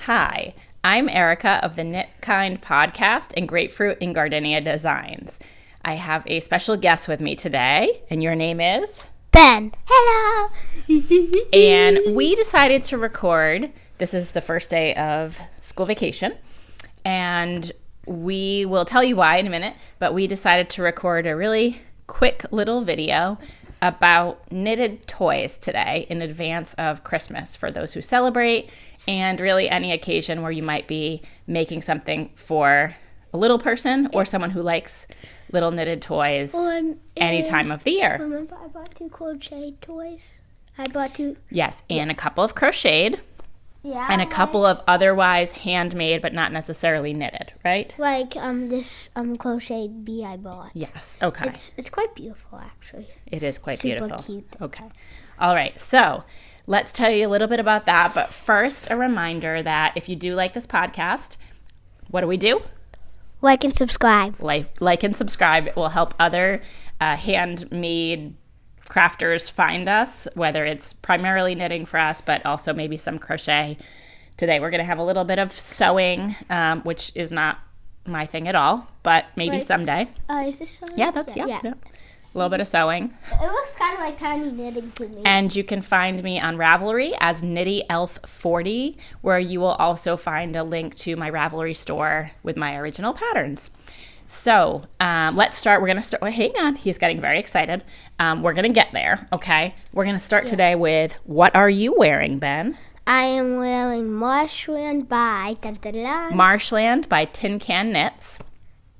Hi, I'm Erica of the Knit Kind podcast and Grapefruit and Gardenia Designs. I have a special guest with me today, and your name is? Ben. Hello. And we decided to record. This is the first day of school vacation, and we will tell you why in a minute, but we decided to record a really quick little video about knitted toys today in advance of Christmas for those who celebrate and really any occasion where you might be making something for a little person or someone who likes little knitted toys any time of the year. Remember I bought 2 crocheted toys? I bought 2. Yes, and a couple of crocheted. Yeah. And a couple of otherwise handmade but not necessarily knitted, right? Like this crocheted bee I bought. Yes, okay. It's quite beautiful actually. It is quite Super beautiful. cute. Okay. All right. So let's tell you a little bit about that. But first, a reminder that if you do like this podcast, what do we do? Like and subscribe. Like and subscribe. It will help other handmade crafters find us, whether it's primarily knitting for us, but also maybe some crochet. Today we're going to have a little bit of sewing, which is not my thing at all, but maybe someday. Is this sewing? Yeah, that's, yeah. A little bit of sewing. It looks kind of like tiny knitting to me. And you can find me on Ravelry as NittyElf40, where you will also find a link to my Ravelry store with my original patterns. So let's start. We're going to start. Well, hang on. He's getting very excited. We're going to get there, okay? We're going to start today with, what are you wearing, Ben? I am wearing Marshland by Marshland by Tin Can Knits.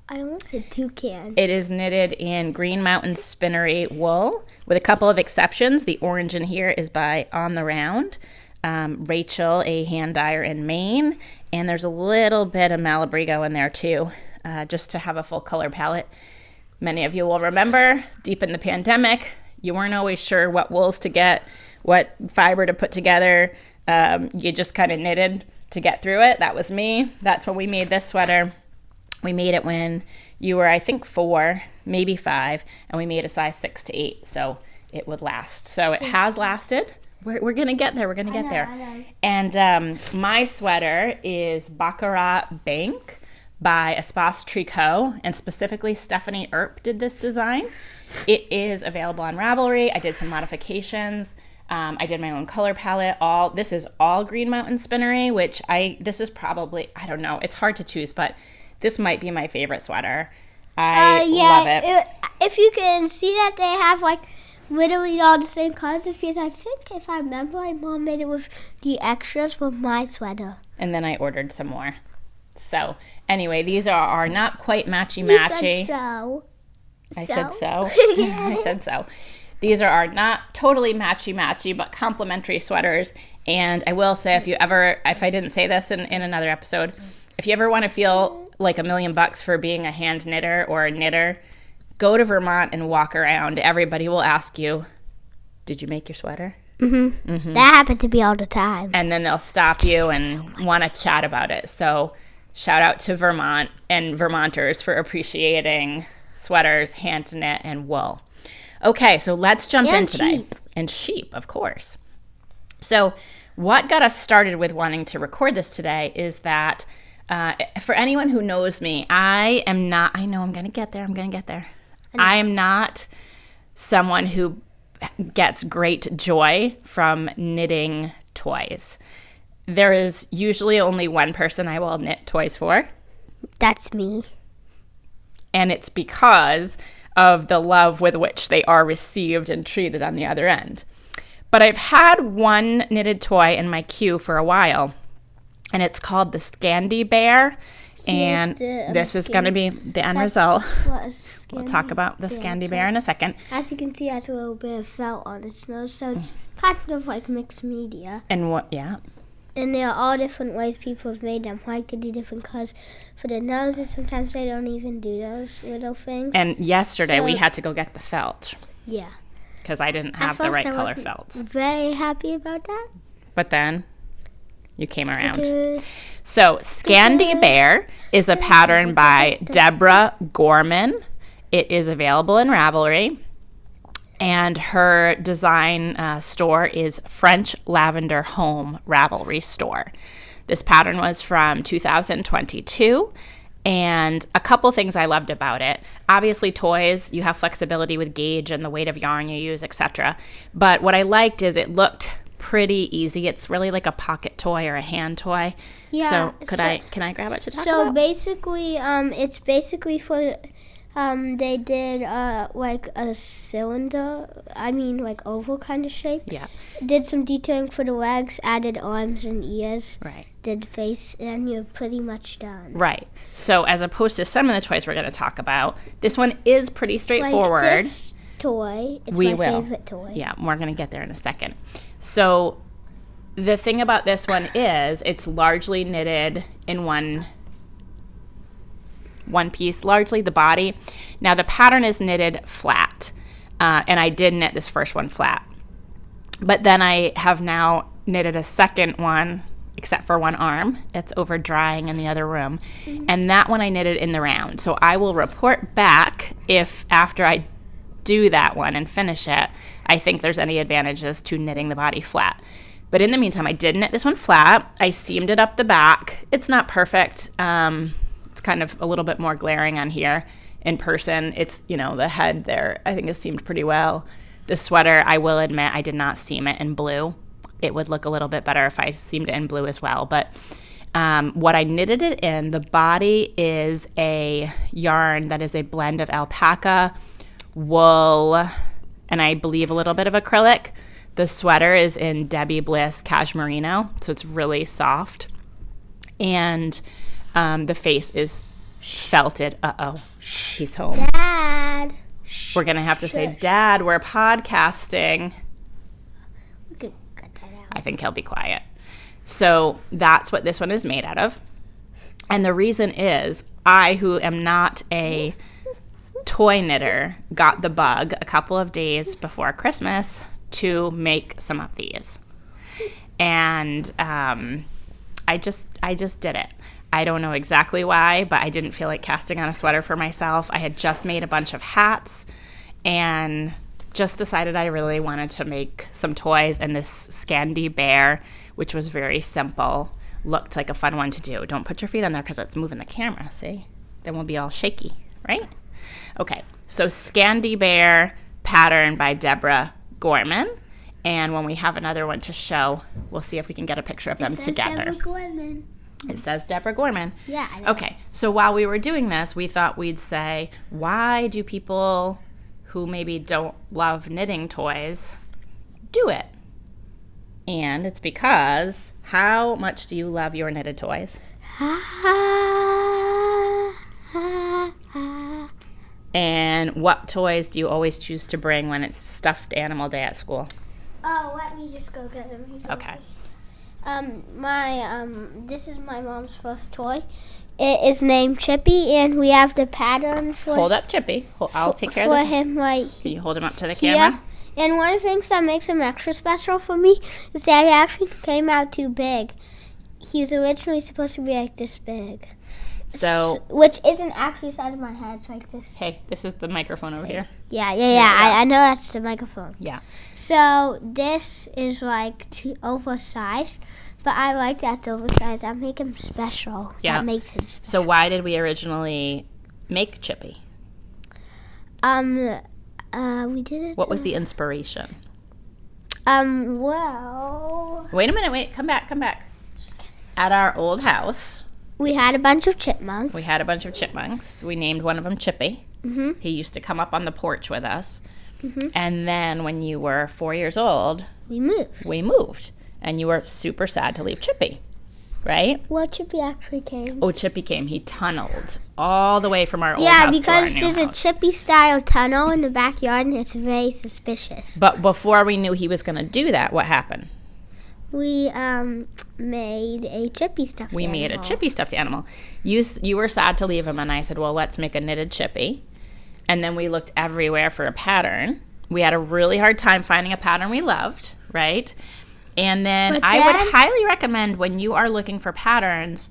I almost said toucan. It is knitted in Green Mountain Spinnery wool, with a couple of exceptions. The orange in here is by On the Round, Rachel, a hand dyer in Maine, and there's a little bit of Malabrigo in there too, just to have a full color palette. Many of you will remember, deep in the pandemic, you weren't always sure what wools to get, what fiber to put together. You just kind of knitted to get through it. That was me. That's when we made this sweater. We made it when you were, I think, 4, maybe 5, and we made a size 6 to 8, so it would last. So it has lasted. We're going to get there. We're going to get there. And my sweater is Baccarat Banque by Espace Tricot, and specifically Stephanie Earp did this design. It is available on Ravelry. I did some modifications. I did my own color palette. This is all Green Mountain Spinnery, which this is probably, I don't know, it's hard to choose, but this might be my favorite sweater. I love it. If you can see that they have like literally all the same colors, it's because I think if I remember, my mom made it with the extras for my sweater. And then I ordered some more. So anyway, these are not quite matchy-matchy. You said so. I said so. I said so. These are not totally matchy-matchy, but complementary sweaters. And I will say, if I didn't say this in another episode, if you ever want to feel like $1 million for being a hand knitter or a knitter, go to Vermont and walk around. Everybody will ask you, did you make your sweater? Mm-hmm. Mm-hmm. That happened to me all the time. And then they'll stop you and want to chat about it. So shout out to Vermont and Vermonters for appreciating sweaters, hand knit, and wool. Okay, so let's jump in today. Sheep. And sheep, of course. So what got us started with wanting to record this today is that for anyone who knows me, I am not someone who gets great joy from knitting toys. There is usually only one person I will knit toys for. That's me. And it's because of the love with which they are received and treated on the other end. But I've had one knitted toy in my queue for a while, and it's called the Scandi bear, and this is going to be the end result. We'll talk about the Scandi bear in a second. As you can see, it has a little bit of felt on its nose, so it's kind of like mixed media. And what? Yeah. And there are all different ways people have made them. Like to do different colors for the noses. Sometimes they don't even do those little things. And yesterday we had to go get the felt. Yeah. Because I didn't have the right color felt. Very happy about that. But then you came around. So Scandi Bear is a pattern by Debra Gorman. It is available in Ravelry. And her design store is French Lavender Home Ravelry store. This pattern was from 2022. And a couple things I loved about it. Obviously, toys, you have flexibility with gauge and the weight of yarn you use, etc. But what I liked is it looked pretty easy. It's really like a pocket toy or a hand toy. Yeah. So can I grab it to talk so about? basically, it's basically for they did like a cylinder. I mean, like oval kind of shape. Yeah. Did some detailing for the legs. Added arms and ears. Right. Did face, and you're pretty much done. Right. So as opposed to some of the toys we're going to talk about, this one is pretty straightforward. Like this toy, it's my favorite toy. Yeah, we're going to get there in a second. So the thing about this one is it's largely knitted in one piece, largely the body. Now the pattern is knitted flat, and I did knit this first one flat. But then I have now knitted a second one, except for one arm. It's over drying in the other room. Mm-hmm. And that one I knitted in the round. So I will report back if after I do that one and finish it, I think there's any advantages to knitting the body flat. But in the meantime, I did knit this one flat. I seamed it up the back. It's not perfect. It's kind of a little bit more glaring on here. In person, it's, the head there, I think it seamed pretty well. The sweater, I will admit, I did not seam it in blue. It would look a little bit better if I seamed it in blue as well. But what I knitted it in, the body is a yarn that is a blend of alpaca, wool, and I believe a little bit of acrylic. The sweater is in Debbie Bliss Cashmerino, so it's really soft. And the face is felted. Uh-oh, he's home. Dad. We're going to have to say, Dad, we're podcasting. We could cut that out. I think he'll be quiet. So that's what this one is made out of. And the reason is I, who am not a toy knitter, got the bug a couple of days before Christmas to make some of these. And I just did it. I don't know exactly why, but I didn't feel like casting on a sweater for myself. I had just made a bunch of hats and just decided I really wanted to make some toys, and this Scandi bear, which was very simple, looked like a fun one to do. Don't put your feet on there because it's moving the camera, see? Then we'll be all shaky, right? Okay, so Scandi bear pattern by Debra Gorman. And when we have another one to show, we'll see if we can get a picture of them together. Debra Gorman. It says Debra Gorman. Yeah. I know. Okay, so while we were doing this, we thought we'd say, why do people who maybe don't love knitting toys do it? And it's because, how much do you love your knitted toys? And what toys do you always choose to bring when it's stuffed animal day at school? Oh, let me just go get them. Okay. This is my mom's first toy. It is named Chippy, and we have the pattern for. Hold up, Chippy. I'll take care of for him right Can you hold him up to the here. camera? And one of the things that makes him extra special for me is that he actually came out too big. He was originally supposed to be like this big. So, which isn't actually the size of my head. It's like this. hey, this is the microphone over here. Yeah. I know that's the microphone. Yeah. So this is like too oversized, but I like that oversized. I make him special. Yeah. That makes him special. So why did we originally make Chippy? We did it. What was the inspiration? Well. Wait a minute, come back. At our old house, We had a bunch of chipmunks. We named one of them Chippy. Mm-hmm. He used to come up on the porch with us. Mm-hmm. And then when you were 4 years old, We moved. we moved. And you were super sad to leave Chippy, right? Well, Chippy actually came. Oh, Chippy came. He tunneled all the way from our old house to our because new there's a house. Chippy-style tunnel in the backyard, and it's very suspicious. But before we knew he was going to do that, what happened? We made a Chippy stuffed We animal. made a Chippy stuffed animal. You were sad to leave him, and I said, well, let's make a knitted Chippy. And then we looked everywhere for a pattern. We had a really hard time finding a pattern we loved, right? And then I would highly recommend when you are looking for patterns,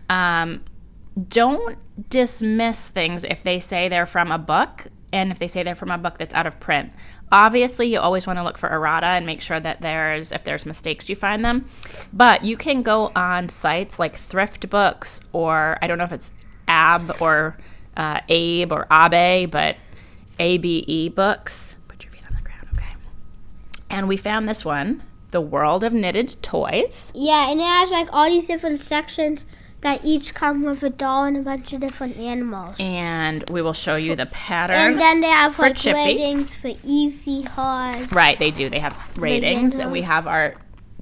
don't dismiss things if they say they're from a book and if they say they're from a book that's out of print. Obviously, you always want to look for errata and make sure that if there's mistakes, you find them. But you can go on sites like Thrift Books, or I don't know if it's Abe or Abe, but ABE Books. Put your feet on the ground, okay? And we found this one, The World of Knitted Toys. Yeah, and it has like all these different sections that each come with a doll and a bunch of different animals. And we will show you the pattern. And then they have like Chippy. ratings for easy, hard. Right, they do. They have ratings. And we have our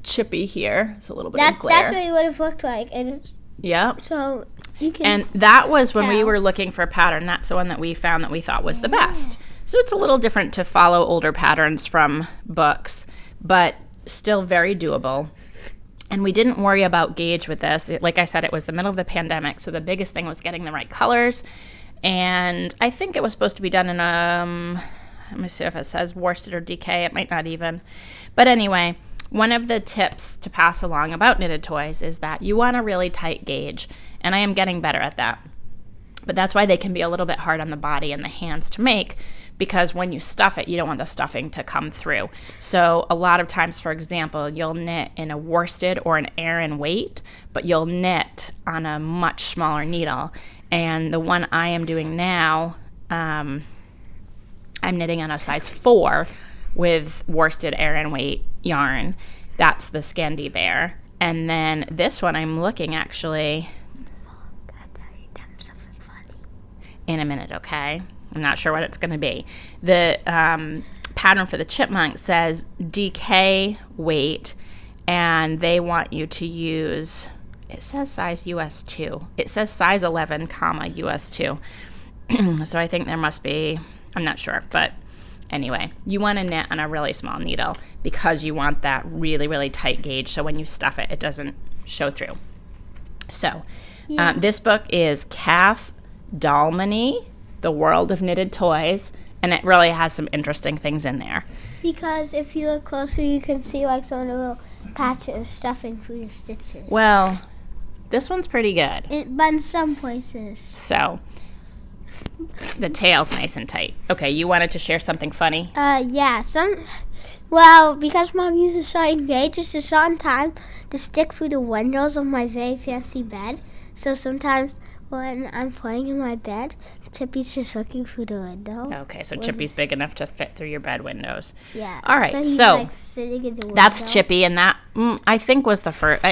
Chippy here. It's a little bit of glare. That's what it would have looked like. And yep. So you can. And that was when we were looking for a pattern. That's the one that we found that we thought was the best. So it's a little different to follow older patterns from books, but still very doable. And we didn't worry about gauge with this. Like I said, it was the middle of the pandemic, so the biggest thing was getting the right colors. And I think it was supposed to be done in let me see if it says worsted or DK. It might not even. But anyway, one of the tips to pass along about knitted toys is that you want a really tight gauge. And I am getting better at that. But that's why they can be a little bit hard on the body and the hands to make, because when you stuff it, you don't want the stuffing to come through. So a lot of times, for example, you'll knit in a worsted or an Aran weight, but you'll knit on a much smaller needle. And the one I am doing now, I'm knitting on a size 4 with worsted Aran weight yarn. That's the Scandi Bear. And then this one I'm looking actually in a minute, okay? I'm not sure what it's going to be. The pattern for the chipmunk says DK weight, and they want you to use, it says size US 2. It says size 11, comma, US 2. So I think there must be, I'm not sure, but anyway, you want to knit on a really small needle because you want that really, really tight gauge so when you stuff it, it doesn't show through. So this book is Kath Dalmeny, The World of Knitted Toys, and it really has some interesting things in there. Because if you look closer, you can see like some of the little patches of stuffing through the stitches. Well, this one's pretty good. But in some places. So, the tail's nice and tight. Okay, you wanted to share something funny? Yeah, well, because Mom uses certain gauges, there's certain time to stick through the windows of my very fancy bed. So sometimes when I'm playing in my bed, Chippy's just looking through the window. Okay, so Chippy's big enough to fit through your bed windows. Yeah. All right, he's, so like, sitting in the window. That's Chippy, and that I think was the first.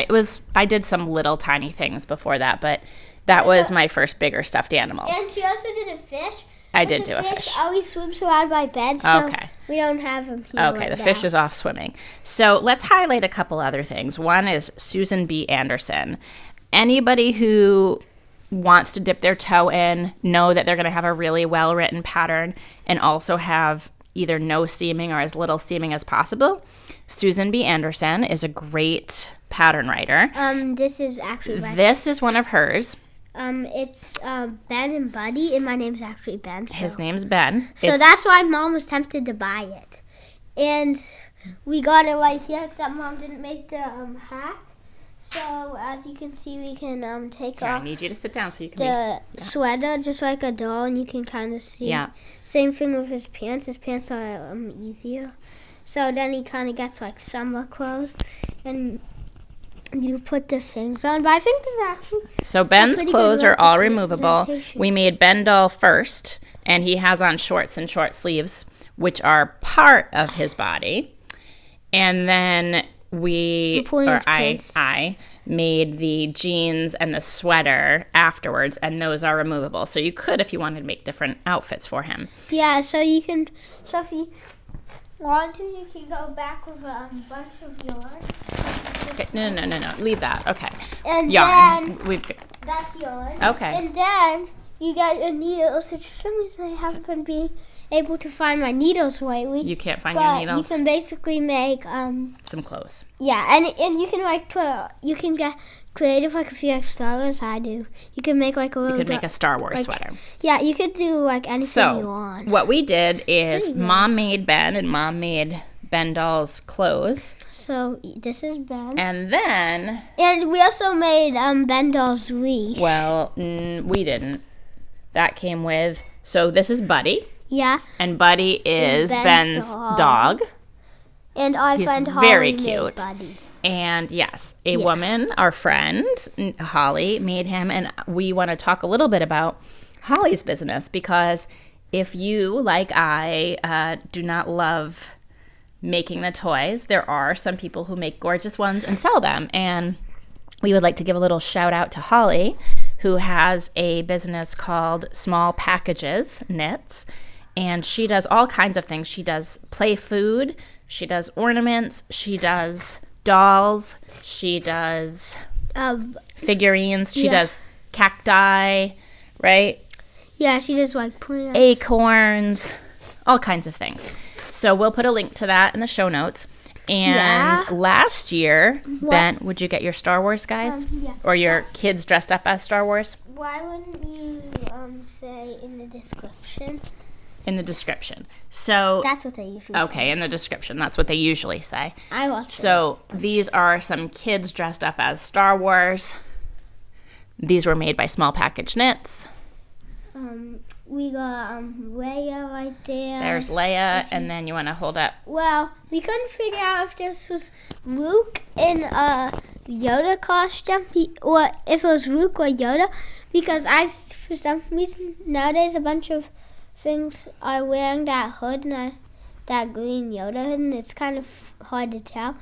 I did some little tiny things before that, but that was my first bigger stuffed animal. And she also did a fish. I did do a fish. The fish always swims around my bed, so we don't have him here. Okay, the fish is off swimming. So let's highlight a couple other things. One is Susan B. Anderson. Anybody who wants to dip their toe in, know that they're going to have a really well-written pattern and also have either no seaming or as little seaming as possible. Susan B. Anderson is a great pattern writer. This is actually This is one of hers. It's Ben and Buddy, and my name's actually Ben. So. His name's Ben. So that's why Mom was tempted to buy it. And we got it right here, except Mom didn't make the hat. So, as you can see, we can take off. I need you to sit down so you can the sweater, just like a doll, and you can kind of see. Yeah. Same thing with his pants. His pants are easier. So then he kind of gets like summer clothes, and you put the things on. But I think this actually. So Ben's clothes are all removable. We made Ben doll first, and he has on shorts and short sleeves, which are part of his body, and then I made the jeans and the sweater afterwards, and those are removable. So you could, if you wanted, to make different outfits for him. Yeah, so you can, so if you want to, you can go back with a bunch of yarn. Okay, no. Leave that. Okay. And yarn. Then, that's yarn. Okay. And then you get your needles. So for some reason, I haven't been being able to find my needles lately. You can't find your needles? You can basically make some clothes. Yeah, and you can you can get creative like if you like Star Wars. I do. You can make like a little. You could make a Star Wars sweater. Yeah, you could do like anything you want. So what we did is Mom made Ben and Mom made Ben doll's clothes. So this is Ben. And then. And we also made Ben doll's leash. Well, we didn't. That came with. So this is Buddy. Yeah. And Buddy is Ben's dog. And I find Holli very made cute. Buddy. And yes, a woman, our friend, Holli, made him. And we want to talk a little bit about Holli's business because if you, like I, do not love making the toys, there are some people who make gorgeous ones and sell them. And we would like to give a little shout out to Holli, who has a business called Small Packages Knits. And she does all kinds of things. She does play food. She does ornaments. She does dolls. She does figurines. She does cacti, right? Yeah, she does like plants. Acorns, all kinds of things. So we'll put a link to that in the show notes. And last year, Ben, would you get your Star Wars guys? Yeah. Or your kids dressed up as Star Wars? Why wouldn't you say in the description? In the description. So that's what they usually say. Okay, in the description. That's what they usually say. I watched So these are some kids dressed up as Star Wars. These were made by Small Package Knits. We got Leia right there. There's Leia, and then you want to hold up. Well, we couldn't figure out if this was Luke in a Yoda costume, or if it was Luke or Yoda, because for some reason, nowadays a bunch of things are wearing that hood and that green Yoda hood, and it's kind of hard to tell.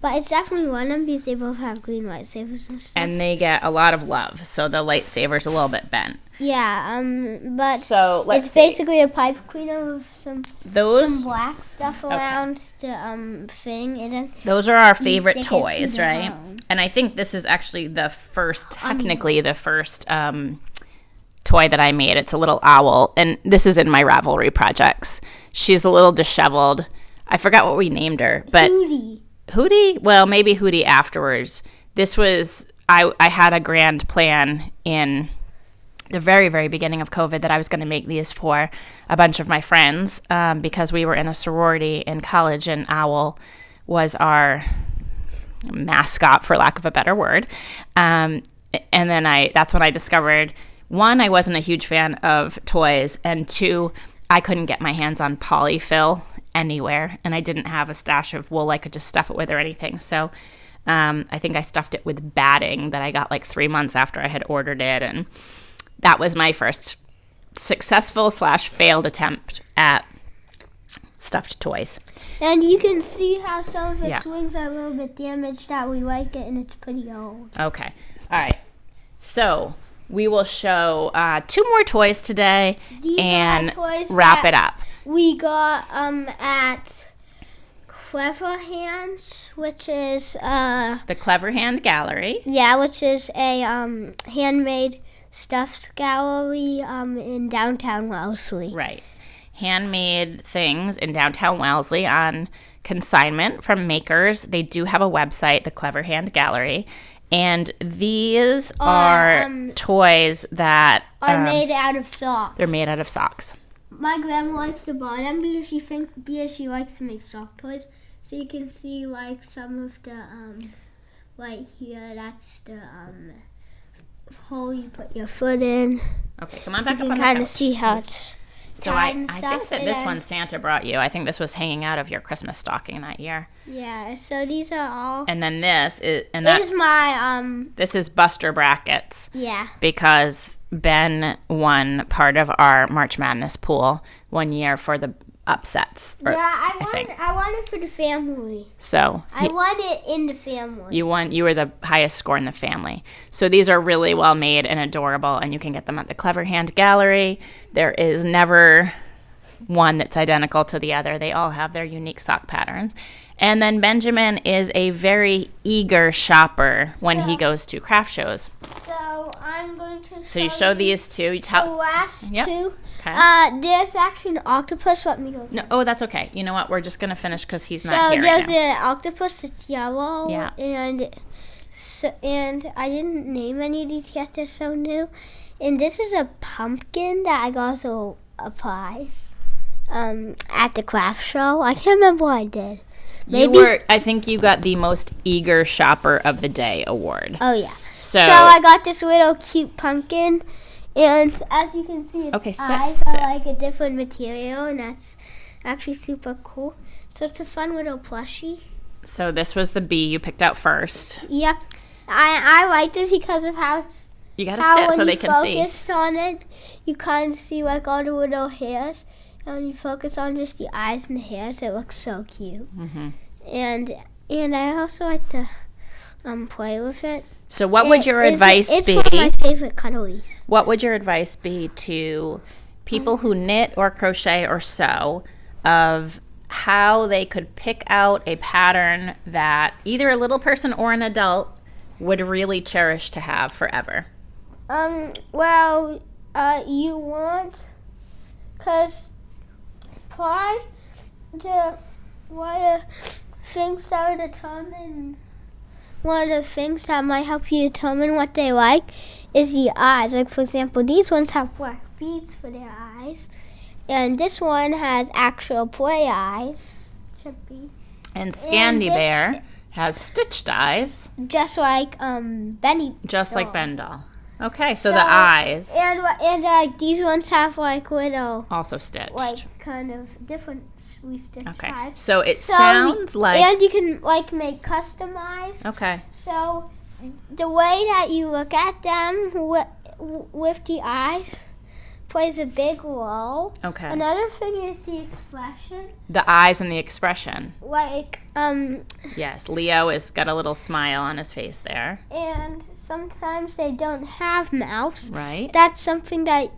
But it's definitely one of them because they both have green lightsabers and stuff. And they get a lot of love, so the lightsaber's a little bit bent. Yeah, but so it's basically a pipe cleaner with some black stuff around the thing. And then those are our favorite toys, right? Home. And I think this is actually the first, technically the first toy that I made. It's a little owl, and this is in my Ravelry projects. She's a little disheveled. I forgot what we named her, but Hootie? Well, maybe Hootie afterwards. This was, I had a grand plan in the very, very beginning of COVID that I was going to make these for a bunch of my friends because we were in a sorority in college, and Owl was our mascot, for lack of a better word. And then that's when I discovered, one, I wasn't a huge fan of toys, and two, I couldn't get my hands on polyfill anywhere, and I didn't have a stash of wool I could just stuff it with or anything. So I think I stuffed it with batting that I got like 3 months after I had ordered it, and that was my first successful / failed attempt at stuffed toys. And you can see how some of its wings are a little bit damaged, that we like it, and it's pretty old. Okay. All right. So we will show 2 more toys today. These and toys wrap it up. We got at Clever Hands, which is the Clever Hand Gallery. Yeah, which is a handmade stuffs gallery in downtown Wellesley. Right. Handmade things in downtown Wellesley on consignment from makers. They do have a website, the Clever Hand Gallery. And these are toys that are made out of socks. They're made out of socks. My grandma likes to buy them because she likes to make sock toys. So you can see like some of the right here. That's the hole you put your foot in. Okay, come on back up on the couch. You can kind of see how it's. So I think that this one Santa brought you. I think this was hanging out of your Christmas stocking that year. Yeah. So these are all. And then this is my This is Buster Brackets. Yeah. Because Ben won part of our March Madness pool one year for the upsets. I won it for the family. So I won it in the family. You were the highest score in the family. So these are really well made and adorable, and you can get them at the Clever Hand Gallery. There is never one that's identical to the other. They all have their unique sock patterns. And then Benjamin is a very eager shopper when he goes to craft shows. So I'm going to. So you show these two. The last two. Okay. There's actually an octopus. Let me go. No, oh, that's okay. You know what? We're just gonna finish because he's not here right now. So there's an octopus that's yellow. Yeah. And I didn't name any of these yet. They're so new. And this is a pumpkin that I got as a prize at the craft show. I can't remember what I did. I think you got the most eager shopper of the day award. Oh yeah. So I got this little cute pumpkin, And as you can see, its eyes are like a different material, and that's actually super cool. So it's a fun little plushie. So this was the bee you picked out first. Yep. I liked it because of how it's... You got to sit so they can see. When you focus on it, you kind of see like all the little hairs. And when you focus on just the eyes and the hairs, it looks so cute. Mm-hmm. And I also like to play with it. So what would your advice be? It's one of my favorite cuddlies. What would your advice be to people who knit or crochet or sew of how they could pick out a pattern that either a little person or an adult would really cherish to have forever? Well, you want, because one of the things that might help you determine what they like is the eyes. Like, for example, these ones have black beads for their eyes, and this one has actual play eyes. And Scandi Bear has stitched eyes. Just like Benny. Just like Ben doll. Okay, so the eyes. And these ones have like little... Also stitched. Like kind of different stitched eyes. So it sounds like... And you can like make customized. Okay. So the way that you look at them with the eyes plays a big role. Okay. Another thing is the expression. The eyes and the expression. Like, Yes, Leo has got a little smile on his face there. And sometimes they don't have mouths. Right. That's something that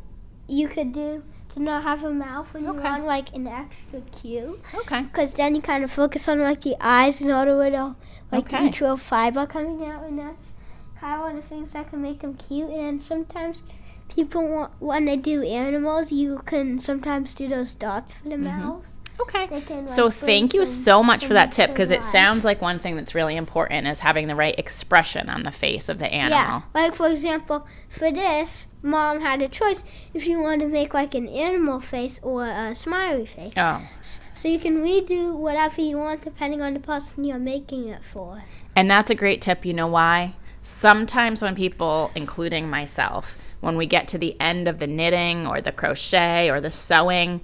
you could do to not have a mouth when you want like an extra cue. Okay. Because then you kind of focus on like the eyes and all the little each little fiber coming out, and that's kind of one of the things that can make them cute. And sometimes people when they do animals, you can sometimes do those dots for the mouths. Okay. Can, so thank you so much for that tip, because it sounds like one thing that's really important is having the right expression on the face of the animal. Yeah. Like, for example, for this, Mom had a choice if you want to make like an animal face or a smiley face. Oh. So you can redo whatever you want depending on the person you're making it for. And that's a great tip. You know why? Sometimes when people, including myself, when we get to the end of the knitting or the crochet or the sewing,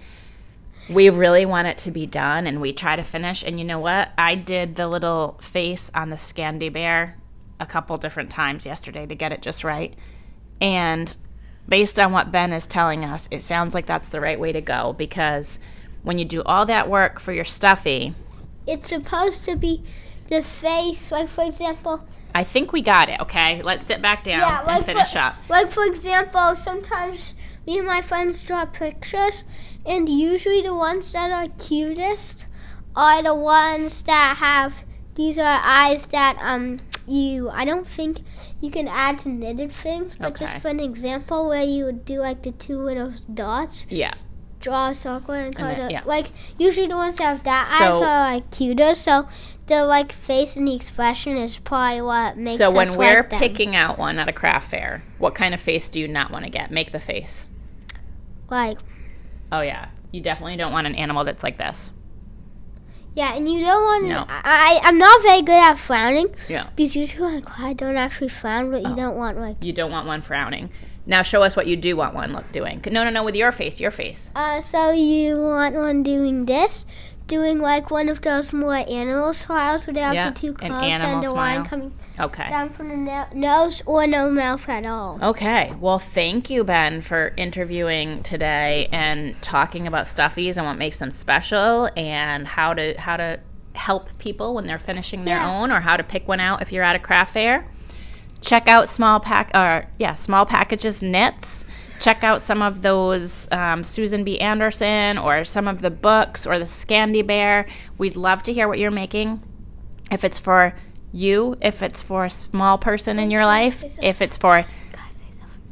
we really want it to be done, and we try to finish. And you know what? I did the little face on the Scandi Bear a couple different times yesterday to get it just right. And based on what Ben is telling us, it sounds like that's the right way to go, because when you do all that work for your stuffy... It's supposed to be the face, like, for example... I think we got it, okay? Let's sit back down and finish up. Like, for example, sometimes me and my friends draw pictures, and usually the ones that are cutest are the ones that have, these are eyes that I don't think you can add to knitted things, but just for an example where you would do like the two little dots. Yeah. Draw a circle and kind of, like, usually the ones that have that eyes are like cuter, so the like face and the expression is probably what makes us like them. So when we're picking out one at a craft fair, what kind of face do you not want to get? Make the face. Like... Oh, yeah. You definitely don't want an animal that's like this. Yeah, and you don't want... No. I'm not very good at frowning. Yeah. Because usually like, I don't actually frown, but you don't want like... You don't want one frowning. Now show us what you do want one doing. No, with your face. So you want one doing this, doing like one of those more animal smiles where they have the two curves and the line coming down from the nose, or no mouth at all. Okay. Well, thank you, Ben, for interviewing today and talking about stuffies and what makes them special, and how to help people when they're finishing their own, or how to pick one out if you're at a craft fair. Check out Small Packages Knits. Check out some of those Susan B. Anderson, or some of the books, or the Scandi Bear. We'd love to hear what you're making. If it's for you, if it's for a small person in your life, if it's for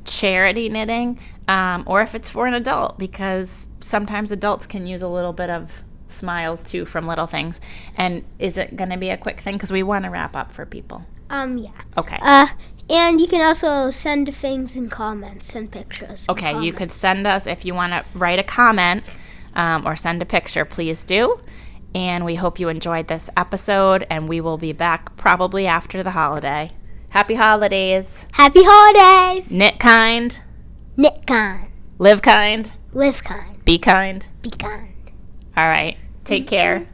charity knitting, or if it's for an adult, because sometimes adults can use a little bit of smiles too from little things. And is it going to be a quick thing? Because we want to wrap up for people. Yeah. Okay. And you can also send things in comments and pictures. Okay, you could send us, if you want to write a comment or send a picture, please do. And we hope you enjoyed this episode, and we will be back probably after the holiday. Happy holidays. Happy holidays. Knit kind. Knit kind. Live kind. Live kind. Be kind. Be kind. All right. Take care.